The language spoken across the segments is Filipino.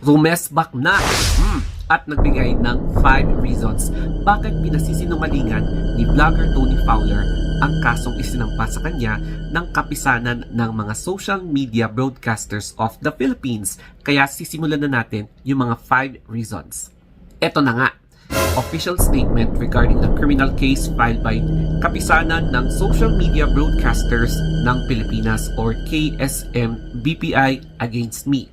Rumesbak na at nagbigay ng 5 reasons bakit pinasisinungalingan ni vlogger Tony Fowler ang kasong isinampa sa kanya ng kapisanan ng mga social media broadcasters of the Philippines. Kaya sisimulan na natin yung mga 5 reasons. Eto na nga, official statement regarding the criminal case filed by kapisanan ng social media broadcasters ng Pilipinas or KSM BPI against me.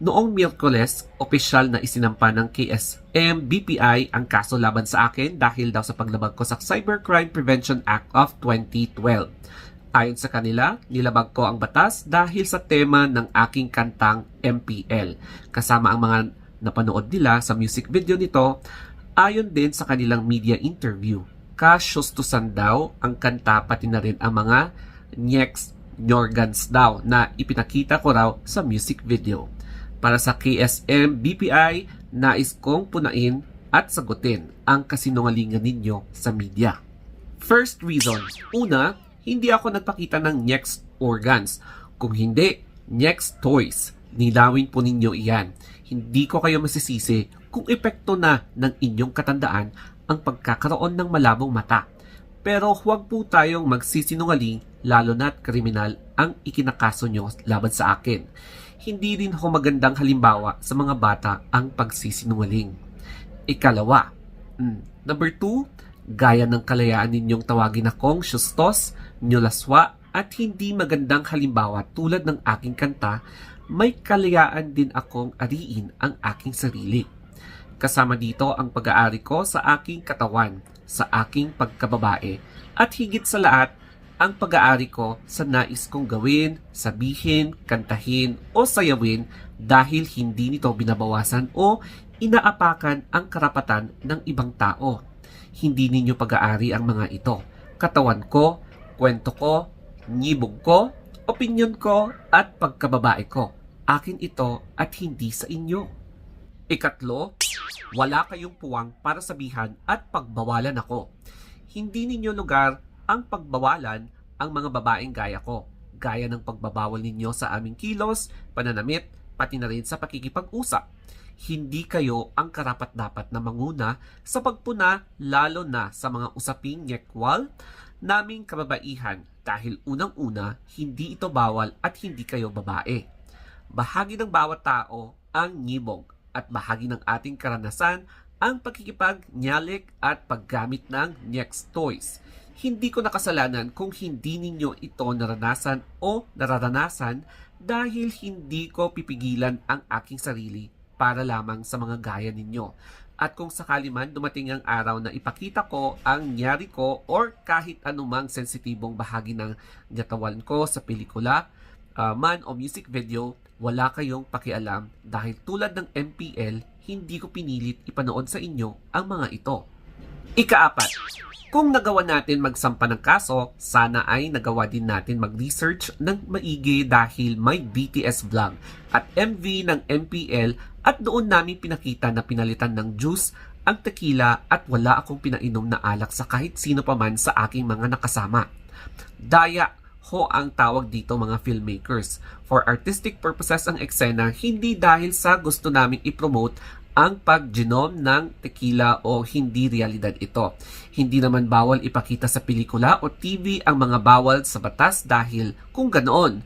Noong Miyerkules, opisyal na isinampa ng KSM BPI ang kaso laban sa akin dahil daw sa paglabag ko sa Cybercrime Prevention Act of 2012. Ayon sa kanila, nilabag ko ang batas dahil sa tema ng aking kantang MPL. Kasama ang mga napanood nila sa music video nito, ayon din sa kanilang media interview. Kasyustusan daw ang kanta pati na rin ang mga nyeks nyorgans daw na ipinakita ko raw sa music video. Para sa KSM BPI, nais kong punain at sagutin ang kasinungalingan ninyo sa media. First reason, una, hindi ako nagpakita ng nyeks organs. Kung hindi, nyeks toys. Nilawin po ninyo iyan. Hindi ko kayo masisisi kung epekto na ng inyong katandaan ang pagkakaroon ng malabong mata. Pero huwag po tayong magsisinungaling lalo na't kriminal ang ikinakaso nyo laban sa akin. Hindi rin ho magandang halimbawa sa mga bata ang pagsisinungaling. Ikalawa, number 2, gaya ng kalayaan ninyong tawagin akong syustos, nyolaswa, at hindi magandang halimbawa tulad ng aking kanta, may kalayaan din akong ariin ang aking sarili. Kasama dito ang pag-aari ko sa aking katawan, sa aking pagkababae, at higit sa lahat, ang pag-aari ko sa nais kong gawin, sabihin, kantahin o sayawin dahil hindi nito binabawasan o inaapakan ang karapatan ng ibang tao. Hindi ninyo pag-aari ang mga ito. Katawan ko, kwento ko, nyibog ko, opinyon ko at pagkababae ko. Akin ito at hindi sa inyo. Ikatlo, wala kayong puwang para sabihan at pagbawalan ako. Hindi ninyo lugar ang pagbawalan ang mga babaeng gaya ko, gaya ng pagbabawal ninyo sa aming kilos, pananamit, pati na rin sa pakikipag-usap. Hindi kayo ang karapat-dapat na manguna sa pagpuna lalo na sa mga usaping nyekwal naming kababaihan dahil unang-una, hindi ito bawal at hindi kayo babae. Bahagi ng bawat tao ang nyibog at bahagi ng ating karanasan ang pagkikipagnyalik at paggamit ng nyeks toys. Hindi ko nakasalanan kung hindi ninyo ito naranasan o nararanasan dahil hindi ko pipigilan ang aking sarili para lamang sa mga gaya ninyo. At kung sakali man dumating ang araw na ipakita ko ang nyari ko or kahit anumang sensitibong bahagi ng katawan ko sa pelikula, man o music video, wala kayong pakialam dahil tulad ng MPL, hindi ko pinilit ipanood sa inyo ang mga ito. Ikaapat, kung nagawa natin magsampa ng kaso, sana ay nagawa din natin mag-research ng maigi dahil may BTS vlog at MV ng MPL at doon namin pinakita na pinalitan ng juice ang tequila at wala akong pinainom na alak sa kahit sino pa man sa aking mga nakasama. Daya ho ang tawag dito mga filmmakers. For artistic purposes ang eksena, hindi dahil sa gusto naming i-promote ang pag-genom ng tequila o hindi realidad ito. Hindi naman bawal ipakita sa pelikula o TV ang mga bawal sa batas dahil kung ganoon,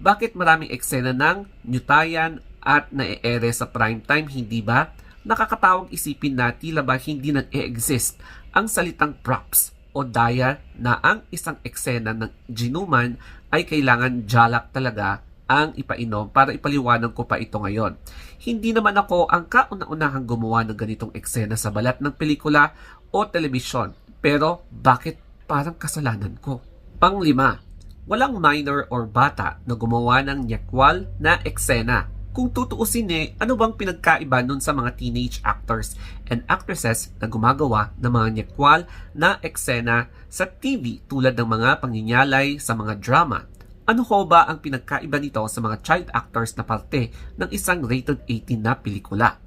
bakit maraming eksena ng nyutayan at naeere sa primetime, hindi ba? Nakakatawag isipin na tila ba hindi nag-e-exist ang salitang props o daya na ang isang eksena ng ginuman ay kailangan jalak talaga ang ipainom para ipaliwanag ko pa ito ngayon. Hindi naman ako ang kauna-unahang gumawa ng ganitong eksena sa balat ng pelikula o telebisyon. Pero bakit parang kasalanan ko? Panglima, walang minor or bata na gumawa ng nyakwal na eksena. Kung tutuusin ano bang pinagkaiba nun sa mga teenage actors and actresses na gumagawa ng mga nyakwal na eksena sa TV tulad ng mga panginyalay sa mga drama? Ano ho ba ang pinagkaiba nito sa mga child actors na parte ng isang rated 18 na pelikula?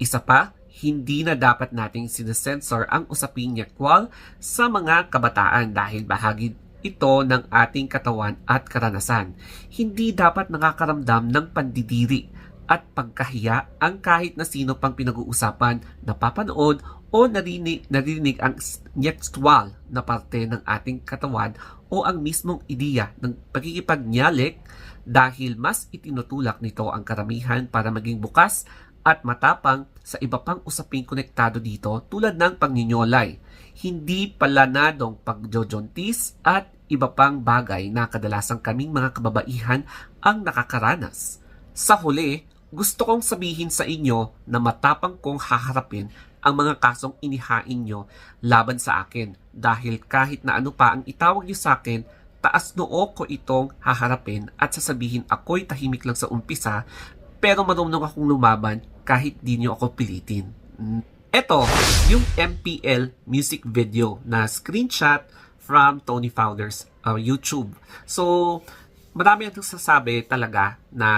Isa pa, hindi na dapat nating sinesensor ang usaping nyakwal sa mga kabataan dahil bahagi ito ng ating katawan at karanasan. Hindi dapat nakakaramdam ng pandidiri at pagkahiya ang kahit na sino pang pinag-uusapan, napapanood o narinig ang sexual na parte ng ating katawan o ang mismong ideya ng pagkikipagnyalik dahil mas itinutulak nito ang karamihan para maging bukas at matapang sa iba pang usaping konektado dito tulad ng pagninyolay, hindi palanadong pagjojontis at iba pang bagay na kadalasang kaming mga kababaihan ang nakakaranas. Sa huli, gusto kong sabihin sa inyo na matapang kong haharapin ang mga kasong inihain nyo laban sa akin dahil kahit na ano pa ang itawag nyo sa akin, taas noo ko itong haharapin at sasabihin ako'y tahimik lang sa umpisa pero marunong akong lumaban kahit di nyo ako pilitin. Ito, yung MPL music video na screenshot from Tony Fowler's YouTube. So, marami ang sasabi talaga na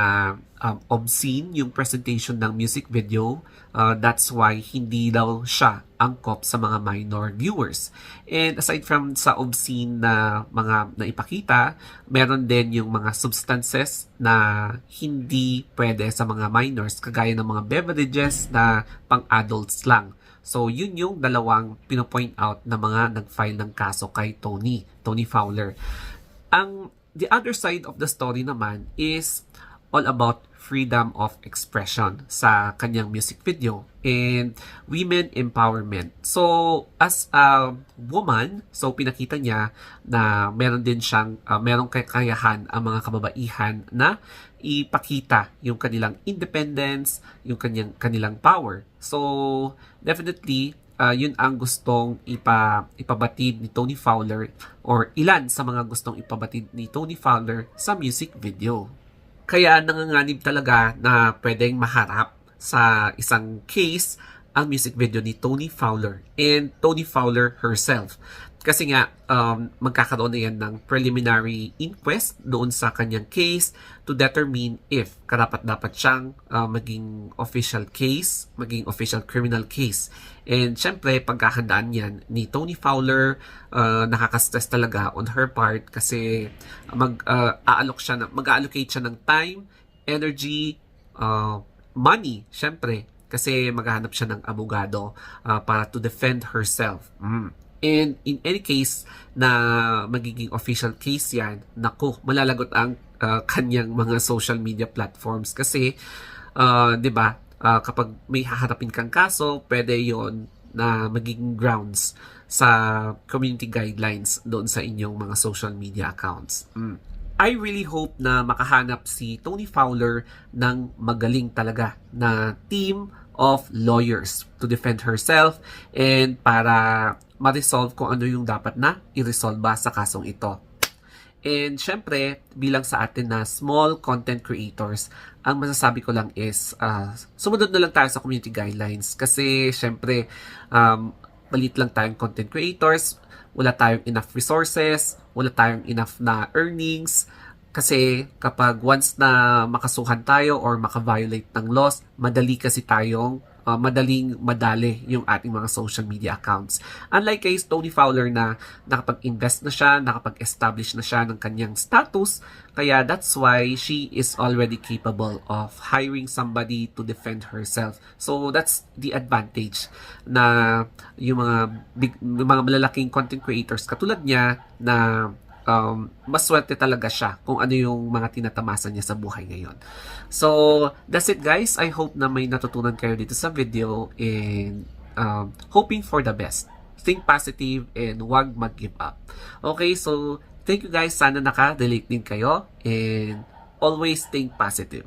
obscene yung presentation ng music video. That's why hindi daw siya angkop sa mga minor viewers. And aside from sa obscene na mga naipakita, meron din yung mga substances na hindi pwede sa mga minors, kagaya ng mga beverages na pang-adults lang. So, yun yung dalawang pinopoint out na mga nag-file ng kaso kay Tony Fowler. The other side of the story naman is all about freedom of expression sa kanyang music video and women empowerment. So, as a woman, so pinakita niya na meron din siyang, merong kakayahan ang mga kababaihan na ipakita yung kanilang independence, yung kanilang power. So, definitely, yun ang gustong ipabatid ni Tony Fowler or ilan sa mga gustong ipabatid ni Tony Fowler sa music video. Kaya nanganganib talaga na pwedeng maharap sa isang case ang music video ni Tony Fowler and Tony Fowler herself. Kasi nga, magkakaroon na yan ng preliminary inquest doon sa kanyang case to determine if karapat-dapat siyang maging official case, maging official criminal case. And syempre, pagkahandaan yan ni Tony Fowler, nakaka-stress talaga on her part kasi mag-allocate siya ng time, energy, money, syempre, kasi maghahanap siya ng abogado para to defend herself. And in any case na magiging official case yan, naku, malalagot ang kanyang mga social media platforms kasi 'di ba, kapag may haharapin kang kaso, pwede yon na magiging grounds sa community guidelines doon sa inyong mga social media accounts. I really hope na makahanap si Tony Fowler ng magaling talaga na team of lawyers to defend herself and para ma-resolve kung ano yung dapat na i-resolve sa kasong ito. And syempre, bilang sa atin na small content creators, ang masasabi ko lang is sumunod na lang tayo sa community guidelines kasi syempre, balit lang tayong content creators, wala tayong enough resources, wala tayong enough na earnings. Kasi kapag once na makasuhan tayo or maka-violate ng laws, madali kasi tayong madaling madali yung ating mga social media accounts. Unlike kay Tony Fowler na nakapag-invest na siya, nakapag-establish na siya ng kanyang status, kaya that's why she is already capable of hiring somebody to defend herself. So that's the advantage na yung mga malalaking content creators katulad niya na maswerte talaga siya kung ano yung mga tinatamasan niya sa buhay ngayon. So, that's it guys. I hope na may natutunan kayo dito sa video and hoping for the best. Think positive and huwag mag-give up. Okay, so thank you guys. Sana naka-relate din kayo and always think positive.